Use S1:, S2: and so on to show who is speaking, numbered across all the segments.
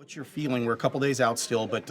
S1: What's your feeling? We're a couple days out still, but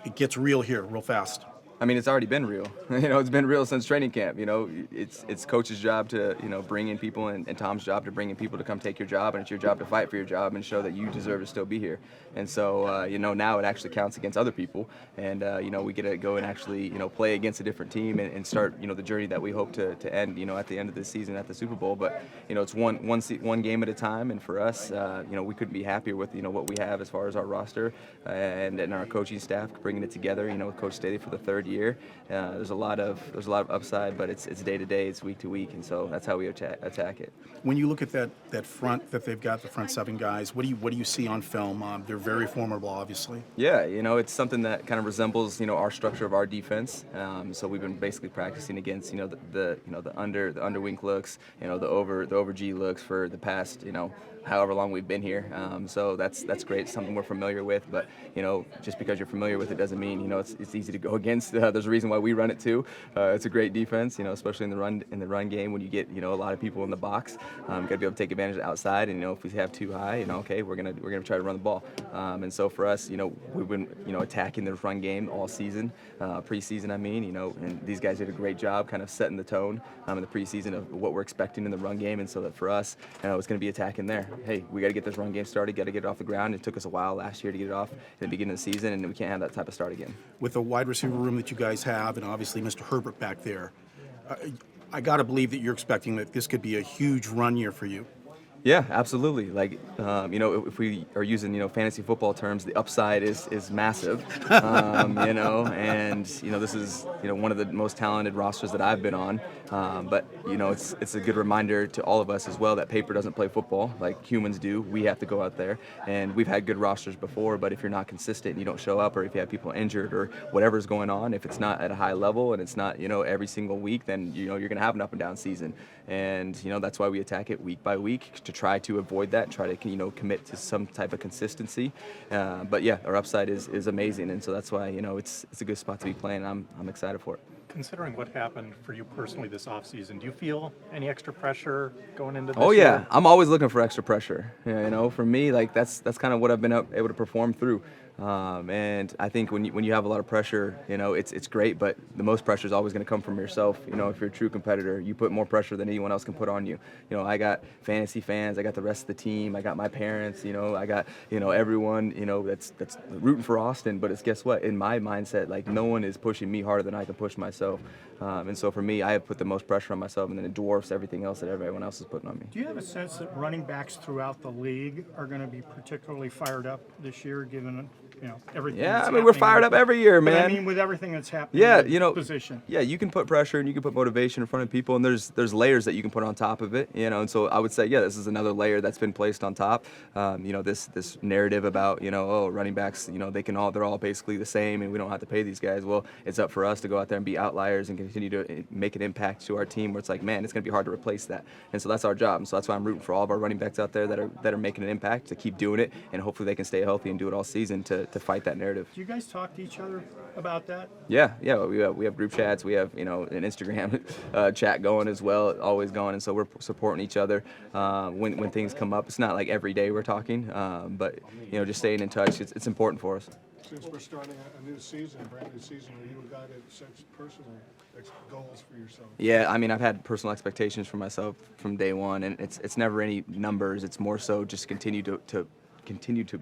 S1: it gets real here, real fast.
S2: I mean, it's already been real. It's been real since training camp. It's coach's job to bring in people, and Tom's job to bring in people to come take your job, and it's your job to fight for your job and show that you deserve to still be here. And so now it actually counts against other people, and we get to go and actually play against a different team and start the journey that we hope to end at the end of this season at the Super Bowl. But it's one game at a time, and for us, we couldn't be happier with what we have as far as our roster and our coaching staff bringing it together. With Coach Staley for the third year. There's a lot of upside, but it's day to day, it's week to week, and so that's how we attack it.
S1: When you look at that front that they've got, the front seven guys, what do you see on film? They're very formidable, obviously.
S2: Yeah, it's something that kind of resembles our structure of our defense. So we've been basically practicing against the under wing looks, the over G looks for the past however long we've been here. So that's great. It's something we're familiar with, but just because you're familiar with it doesn't mean it's easy to go against. There's a reason why we run it too. It's a great defense, especially in the run game when you get a lot of people in the box. Got to be able to take advantage of the outside, and if we have too high, okay, we're gonna try to run the ball. And so for us, we've been attacking the run game all season, preseason. And these guys did a great job kind of setting the tone in the preseason of what we're expecting in the run game, and so that for us, it's going to be attacking there. Hey, we got to get this run game started, got to get it off the ground. It took us a while last year to get it off at the beginning of the season, and we can't have that type of start again.
S1: With the wide receiver room that you guys have, and obviously Mr. Herbert back there, I got to believe that you're expecting that this could be a huge run year for you.
S2: Yeah, absolutely. If we are using, fantasy football terms, the upside is massive. And this is, one of the most talented rosters that I've been on. But it's a good reminder to all of us as well that paper doesn't play football like humans do. We have to go out there, and we've had good rosters before. But if you're not consistent and you don't show up, or if you have people injured or whatever's going on, if it's not at a high level and it's not, every single week, then you're going to have an up and down season. And that's why we attack it week by week to try to avoid that, try to commit to some type of consistency. But yeah, our upside is amazing, and so that's why it's a good spot to be playing. I'm excited for it.
S3: Considering what happened for you personally this offseason, do you feel any extra pressure going into this
S2: Oh yeah,
S3: year?
S2: I'm always looking for extra pressure. For me, that's kind of what I've been able to perform through. And I think when you have a lot of pressure, it's great, but the most pressure is always going to come from yourself. If you're a true competitor, you put more pressure than anyone else can put on you. I got fantasy fans, I got the rest of the team, I got my parents, I got everyone, that's rooting for Austin. But guess what? In my mindset, no one is pushing me harder than I can push myself. And so for me, I have put the most pressure on myself, and then it dwarfs everything else that everyone else is putting on me.
S4: Do you have a sense that running backs throughout the league are going to be particularly fired up this year, given everything?
S2: Yeah,
S4: that's
S2: we're fired up every year, man.
S4: But with everything that's happening,
S2: Yeah,
S4: in the position.
S2: Yeah, you can put pressure and you can put motivation in front of people, and there's layers that you can put on top of it, And so I would say, yeah, this is another layer that's been placed on top. This narrative about running backs, they're all basically the same, and we don't have to pay these guys. Well, it's up for us to go out there and be outliers and continue to make an impact to our team. Where it's like, man, it's going to be hard to replace that, and so that's our job. And so that's why I'm rooting for all of our running backs out there that are making an impact to keep doing it, and hopefully they can stay healthy and do it all season to fight that narrative.
S4: Do you guys talk to each other about that?
S2: Yeah. We have group chats. We have an Instagram chat going as well, always going, and so we're supporting each other when things come up. It's not like every day we're talking, but just staying in touch. It's important for us.
S5: Since we're starting a new season, a brand new season, are you a guy that sets personal goals for yourself?
S2: Yeah, I've had personal expectations for myself from day one, and it's never any numbers. It's more so just continue to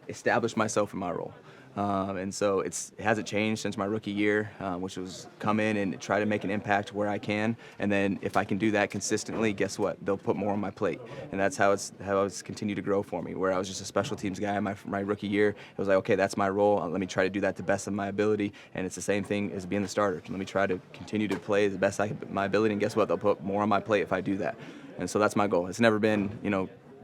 S2: establish myself in my role. And so it hasn't changed since my rookie year, which was come in and try to make an impact where I can. And then if I can do that consistently, guess what? They'll put more on my plate. And that's how it's continued to grow for me, where I was just a special teams guy my rookie year. It was like, okay, that's my role. Let me try to do that to the best of my ability. And it's the same thing as being the starter. Let me try to continue to play the best my ability. And guess what? They'll put more on my plate if I do that. And so that's my goal. It's never been,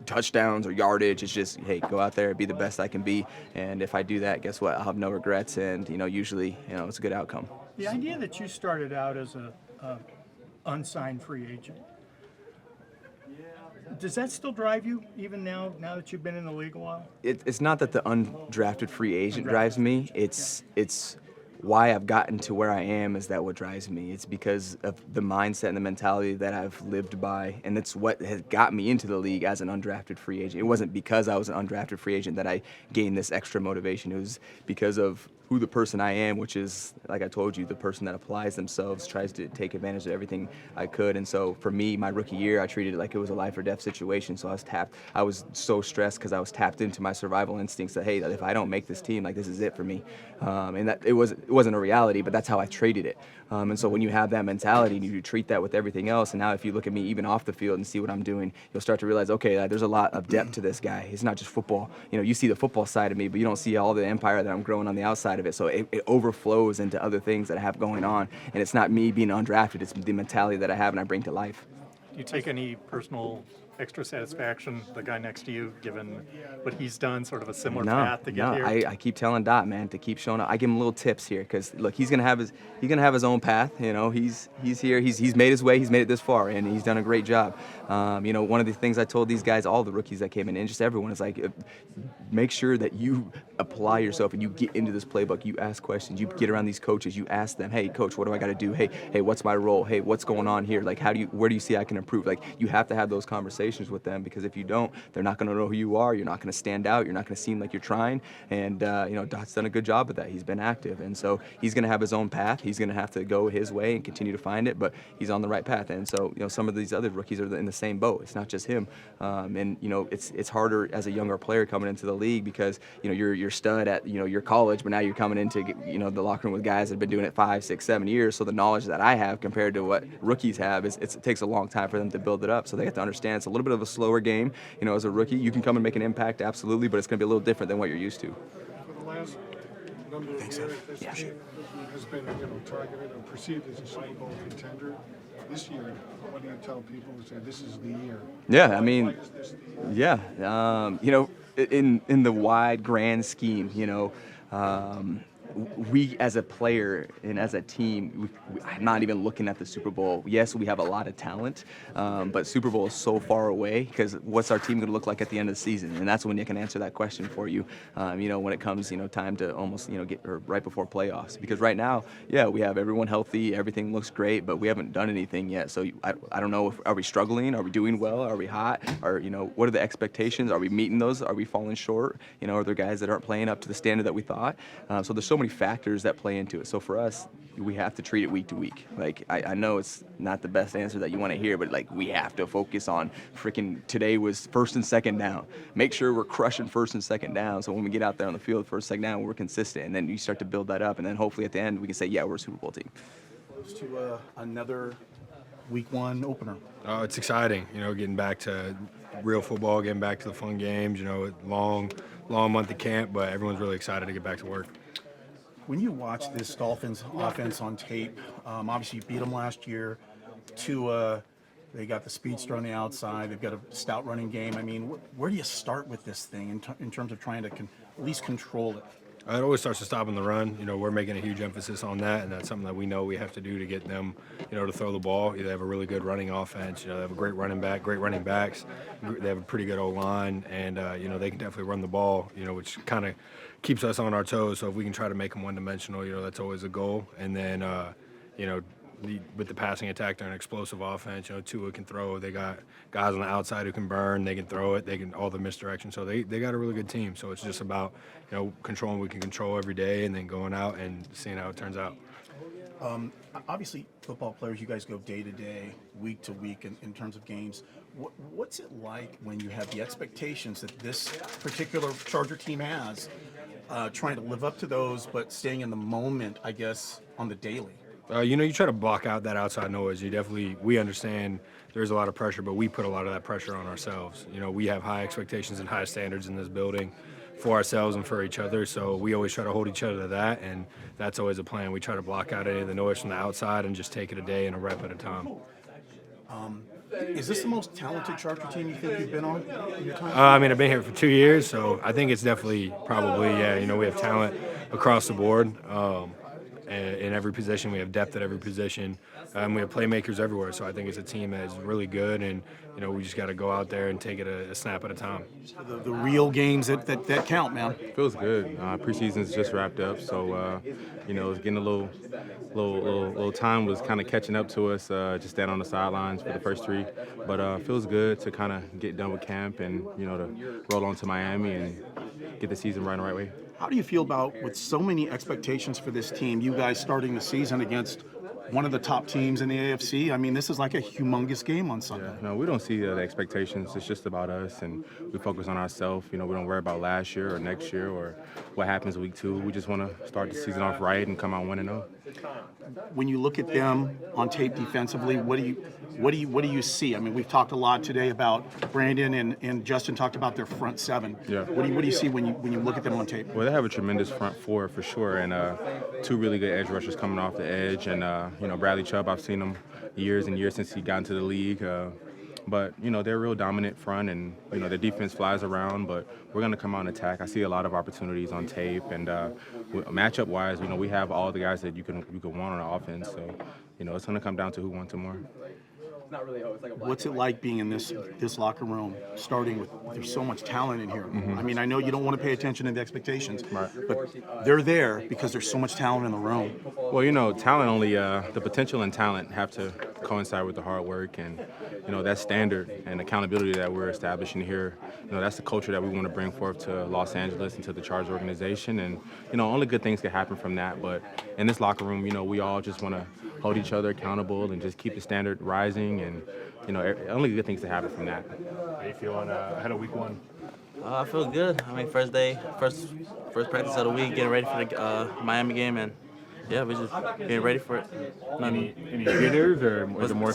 S2: touchdowns or yardage. It's just, hey, go out there, be the best I can be, and if I do that, guess what? I'll have no regrets, and usually, it's a good outcome.
S4: The idea that you started out as a unsigned free agent, does that still drive you even now that you've been in the league a while?
S2: It's not that the undrafted free agent drives me. It's why I've gotten to where I am is that what drives me. It's because of the mindset and the mentality that I've lived by, and it's what has got me into the league as an undrafted free agent. It wasn't because I was an undrafted free agent that I gained this extra motivation. It was because of who the person I am, which is, like I told you, the person that applies themselves, tries to take advantage of everything I could. And so for me, my rookie year, I treated it like it was a life or death situation. So I was so stressed because I was tapped into my survival instincts that, hey, that if I don't make this team, like this is it for me. And that it wasn't a reality, but that's how I traded it. And so when you have that mentality and you treat that with everything else, and now if you look at me even off the field and see what I'm doing, you'll start to realize, okay, there's a lot of depth to this guy. It's not just football. You see the football side of me, but you don't see all the empire that I'm growing on the outside of it. So it overflows into other things that I have going on. And it's not me being undrafted. It's the mentality that I have and I bring to life.
S3: Do you take any personal extra satisfaction, the guy next to you, given what he's done, sort of a similar path to get here?
S2: I keep telling Dot, man, to keep showing up. I give him little tips here because look, he's gonna have his own path. He's here. He's made his way. He's made it this far, and he's done a great job. One of the things I told these guys, all the rookies that came in, and just everyone, is like, make sure that you apply yourself and you get into this playbook. You ask questions. You get around these coaches. You ask them, hey, coach, what do I got to do? Hey, what's my role? Hey, what's going on here? Like, where do you see I can improve? Like, you have to have those conversations with them, because if you don't, they're not going to know who you are. You're not going to stand out. You're not going to seem like you're trying. And Dot's done a good job of that. He's been active, and so he's going to have his own path. He's going to have to go his way and continue to find it, but he's on the right path. And so some of these other rookies are in the same boat. It's not just him. It's harder as a younger player coming into the league because you're stud at your college, but now you're coming into the locker room with guys that have been doing it 5, 6, 7 years. So the knowledge that I have compared to what rookies have it takes a long time for them to build it up. So they have to understand it's a little bit of a slower game. As a rookie, you can come and make an impact, absolutely, but it's going to be a little different than what you're used to.
S5: For the last number of years, this team has been targeted and perceived as a Super Bowl contender. This year, what do you tell people who say this is the year?
S2: Yeah, I mean,
S5: Why is this the year?
S2: in the wide grand scheme, we as a player and as a team, I'm not even looking at the Super Bowl. Yes, we have a lot of talent, but Super Bowl is so far away, because what's our team going to look like at the end of the season? And that's when you can answer that question for you, when it comes, time to almost, get right before playoffs. Because right now, yeah, we have everyone healthy, everything looks great, but we haven't done anything yet. So I don't know, are we struggling? Are we doing well? Are we hot? Or, what are the expectations? Are we meeting those? Are we falling short? Are there guys that aren't playing up to the standard that we thought? So there's so many factors that play into it. So for us, we have to treat it week to week. Like, I know it's not the best answer that you want to hear, but like, we have to focus on today was first and second down. Make sure we're crushing first and second down. So when we get out there on the field, first, second down, we're consistent. And then you start to build that up. And then hopefully at the end, we can say, yeah, we're a Super Bowl team.
S1: Close to another week 1 opener.
S6: It's exciting, getting back to real football, getting back to the fun games, long month of camp, but everyone's really excited to get back to work.
S1: When you watch this Dolphins offense on tape, obviously you beat them last year. They got the speedster on the outside. They've got a stout running game. I mean, where do you start with this thing in terms of trying to at least control it?
S6: It always starts to stopping the run. We're making a huge emphasis on that, and that's something that we know we have to do to get them, to throw the ball. They have a really good running offense. They have a great running back, great running backs. They have a pretty good O-line, and, they can definitely run the ball, which kind of keeps us on our toes. So if we can try to make them one-dimensional, that's always a goal. And then, with the passing attack, they're an explosive offense. Tua can throw. They got guys on the outside who can burn. They can throw it. They can all the misdirection. So they got a really good team. So it's just about controlling what we can control every day, and then going out and seeing how it turns out.
S1: Obviously, football players, you guys go day to day, week to week in terms of games. What's it like when you have the expectations that this particular Charger team has, trying to live up to those, but staying in the moment, I guess, on the daily?
S6: You try to block out that outside noise. We understand there's a lot of pressure, but we put a lot of that pressure on ourselves. We have high expectations and high standards in this building for ourselves and for each other, so we always try to hold each other to that, and that's always a plan. We try to block out any of the noise from the outside and just take it a day and a rep at a time.
S1: Is this the most talented Charger team you think you've been on in your time?
S6: I've been here for 2 years, so I think it's definitely probably, yeah. We have talent across the board. in every position. We have depth at every position. We have playmakers everywhere. So I think it's a team that is really good, and we just got to go out there and take it a snap at a time.
S1: The real games that count, man.
S7: Feels good. Preseason's just wrapped up, so it's getting a little time was kind of catching up to us. Just standing on the sidelines for the first 3, but feels good to kind of get done with camp and to roll on to Miami and get the season right the right way.
S1: How do you feel about, with so many expectations for this team, you guys starting the season against one of the top teams in the AFC? I mean, this is like a humongous game on Sunday.
S7: Yeah, no, we don't see the expectations. It's just about us, and we focus on ourselves. We don't worry about last year or next year or what happens week 2. We just want to start the season off right and come out 1-0.
S1: When you look at them on tape defensively, what do you see? I mean, we've talked a lot today about Brandon and Justin talked about their front 7.
S7: Yeah.
S1: What do you see when you look at them on tape?
S7: Well, they have a tremendous front 4 for sure, and 2 really good edge rushers coming off the edge. And Bradley Chubb, I've seen him years and years since he got into the league. But they're a real dominant front, and their defense flies around. But we're going to come out and attack. I see a lot of opportunities on tape, and matchup-wise, we have all the guys that you can want on the offense. So it's going to come down to who wants it more.
S1: What's it like being in this locker room, starting with, there's so much talent in here. I mean, I know you don't want to pay attention to the expectations, but they're there because there's so much talent in the room.
S7: Well, talent only, the potential and talent have to coincide with the hard work, and that standard and accountability that we're establishing here. That's the culture that we want to bring forth to Los Angeles and to the Chargers organization, and only good things can happen from that. But in this locker room, we all just want to hold each other accountable and just keep the standard rising, and only good things to happen from that.
S6: How you feeling ahead of week 1?
S8: I feel good. I mean, first practice of the week, getting ready for the Miami game, and yeah, we're just getting ready for it.
S9: Any jitters, or is it more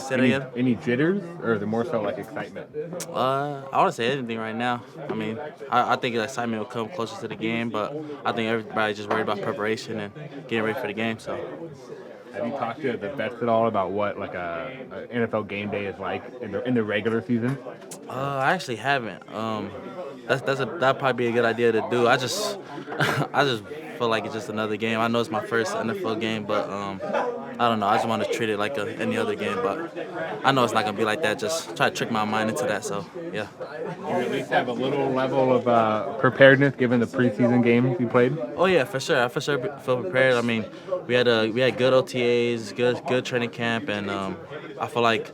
S9: any jitters, or is it more so like excitement?
S8: I want to say anything right now. I mean, I think the excitement will come closer to the game, but I think everybody's just worried about preparation and getting ready for the game. So.
S9: Have you talked to the vets at all about what like a NFL game day is like in the regular season?
S8: I actually haven't. That'd probably be a good idea to do. I just feel like it's just another game. I know it's my first NFL game, but I don't know. I just want to treat it like any other game. But I know it's not gonna be like that. Just try to trick my mind into that. So yeah.
S9: You at least have a little level of preparedness given the preseason games you played.
S8: Oh yeah, for sure. I for sure feel prepared. I mean, we had good OTAs, good training camp, and I feel like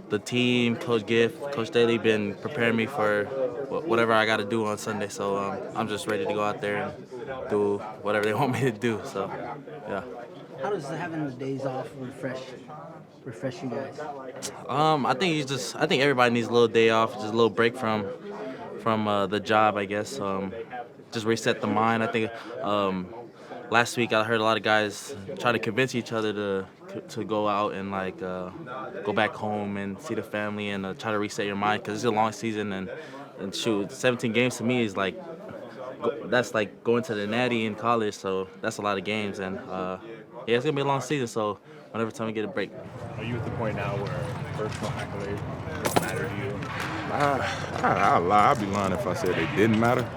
S8: the team, Coach Giff, Coach Daly, been preparing me for whatever I got to do on Sunday. So I'm just ready to go out there and do whatever they want me to do. So yeah.
S10: How does having the days off refresh you guys?
S8: I think everybody needs a little day off, just a little break from the job, I guess. Just reset the mind. I think last week I heard a lot of guys try to convince each other to go out and go back home and see the family and try to reset your mind, because it's a long season, and shoot, 17 games to me is that's like going to the Natty in college, so that's a lot of games, and yeah, it's gonna be a long season, so whenever time we get a break.
S9: Are you at the point now where personal accolades matter to you?
S11: I'll lie. I'd be lying if I said they didn't matter,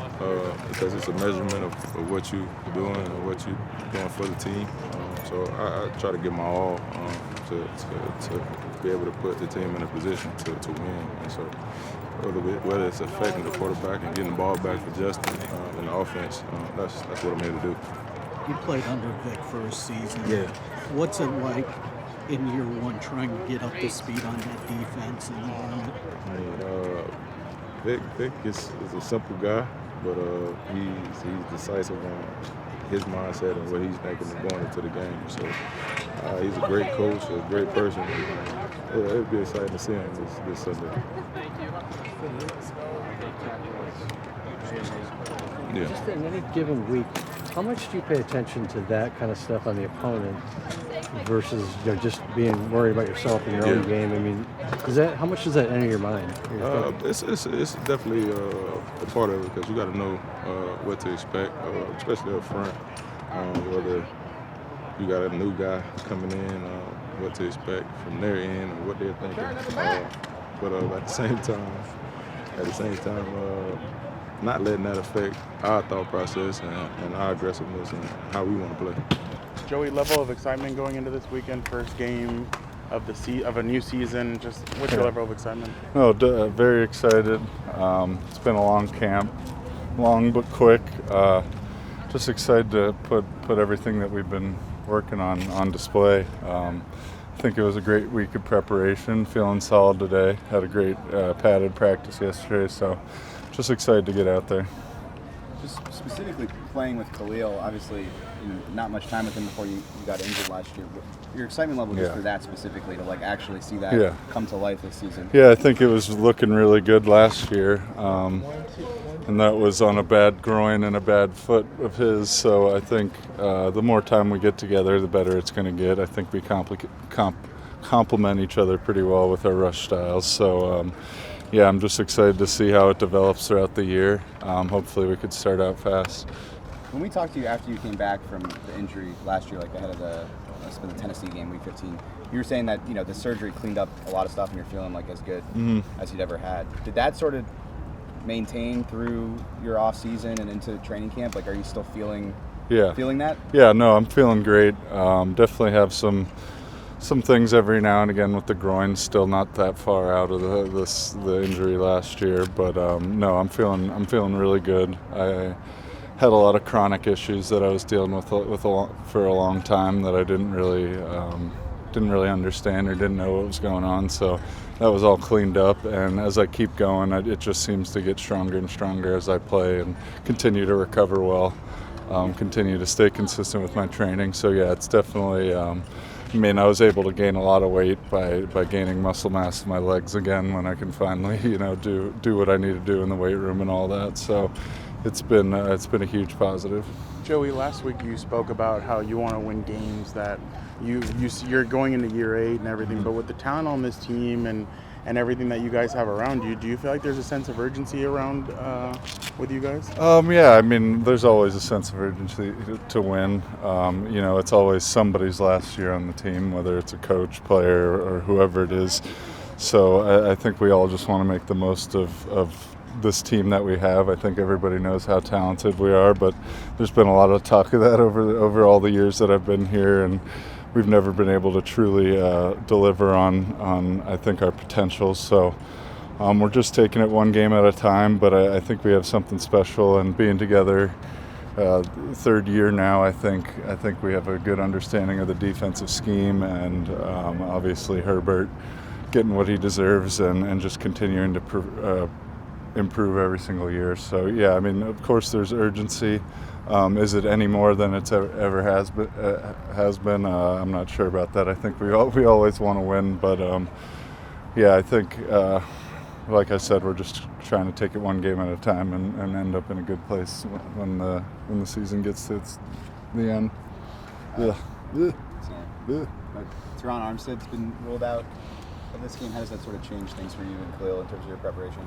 S11: because it's a measurement of what you're doing and what you're doing for the team. So I try to give my all to be able to put the team in a position to win. And so whether it's affecting the quarterback and getting the ball back for Justin in the offense, that's what I'm here to do.
S10: You played under Vic for a season.
S11: Yeah.
S10: What's it like in year 1 trying to get up to speed on that defense?
S11: Vic is a simple guy, but he's decisive on his mindset and what he's thinking of going into the game. So he's a great coach, a great person. Yeah, it'd be exciting to see him this Sunday. Yeah.
S12: Just in any given week, how much do you pay attention to that kind of stuff on the opponent versus just being worried about yourself and your own game? I mean, how much does that enter your mind?
S11: It's definitely a part of it, because you got to know what to expect, especially up front. Whether you got a new guy coming in, what to expect from their end and what they're thinking. But at the same time, not letting that affect our thought process and our aggressiveness and how we want to play.
S13: Joey, level of excitement going into this weekend, first game of a new season. Just what's your level of excitement?
S14: No, very excited. It's been a long camp, long but quick. Just excited to put everything that we've been working on display. I think it was a great week of preparation. Feeling solid today. Had a great padded practice yesterday, so just excited to get out there.
S15: Just specifically playing with Khalil, obviously not much time with him before you got injured last year. But your excitement level just for that specifically, to like actually see that come to life this season.
S14: Yeah, I think it was looking really good last year, and that was on a bad groin and a bad foot of his. So I think the more time we get together, the better it's going to get. I think we complement each other pretty well with our rush styles. So. Yeah, I'm just excited to see how it develops throughout the year. Hopefully we could start out fast.
S15: When we talked to you after you came back from the injury last year, like ahead of the Tennessee game, Week 15, you were saying that the surgery cleaned up a lot of stuff and you're feeling like as good as you'd ever had. Did that sort of maintain through your off season and into training camp? Like, are you still feeling that?
S14: Yeah, no, I'm feeling great. Definitely have some things every now and again with the groin, still not that far out of the injury last year, but no, I'm feeling really good. I had a lot of chronic issues that I was dealing with for a long time that I didn't really understand or didn't know what was going on. So that was all cleaned up, and as I keep going, it just seems to get stronger and stronger as I play and continue to recover well. Continue to stay consistent with my training. So yeah, it's definitely. I was able to gain a lot of weight by gaining muscle mass in my legs again when I can finally, do what I need to do in the weight room and all that. So it's been a huge positive.
S13: Joey, last week you spoke about how you want to win games, that you're going into year 8 and everything, but with the talent on this team and everything that you guys have around you, do you feel like there's a sense of urgency around with you guys?
S14: Yeah, there's always a sense of urgency to win. It's always somebody's last year on the team, whether it's a coach, player, or whoever it is. So I think we all just want to make the most of this team that we have. I think everybody knows how talented we are, but there's been a lot of talk of that over all the years that I've been here, and we've never been able to truly deliver on I think our potential. So we're just taking it one game at a time, but I think we have something special, and being together third year now, I think we have a good understanding of the defensive scheme, and obviously Herbert getting what he deserves and just continuing to improve every single year. So yeah, of course there's urgency. Is it any more than it's ever has been? I'm not sure about that. I think we always want to win, but yeah, I think like I said, we're just trying to take it one game at a time and end up in a good place when the season gets to the end.
S15: Teron Armstead's been ruled out of this game. How does that sort of change things for you and Khalil in terms of your preparation?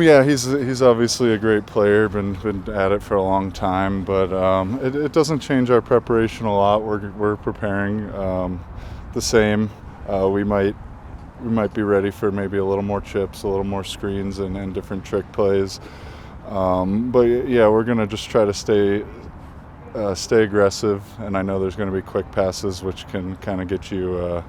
S14: Yeah, he's obviously a great player, been at it for a long time, but it doesn't change our preparation a lot. We're preparing the same. We might be ready for maybe a little more chips, a little more screens, and different trick plays. But yeah, we're gonna just try to stay aggressive, and I know there's going to be quick passes, which can kind of get you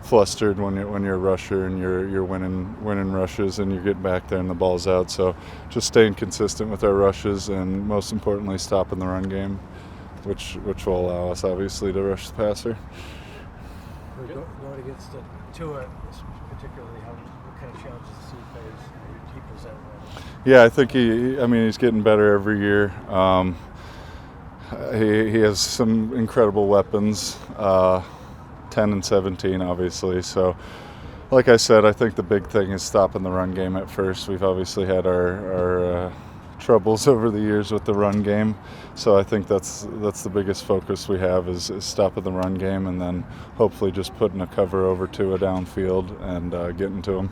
S14: flustered when you're a rusher and you're winning rushes and you get back there and the ball's out. So just staying consistent with our rushes, and most importantly stopping the run game, which will allow us obviously to rush the passer.
S12: Going against Tua, particularly, what kind of challenges does he present?
S14: Yeah, I think he's getting better every year. He has some incredible weapons. 10 and 17, obviously. So, like I said, I think the big thing is stopping the run game at first. We've obviously had our troubles over the years with the run game. So I think that's the biggest focus we have is stopping the run game, and then hopefully just putting a cover over to a downfield and getting to him.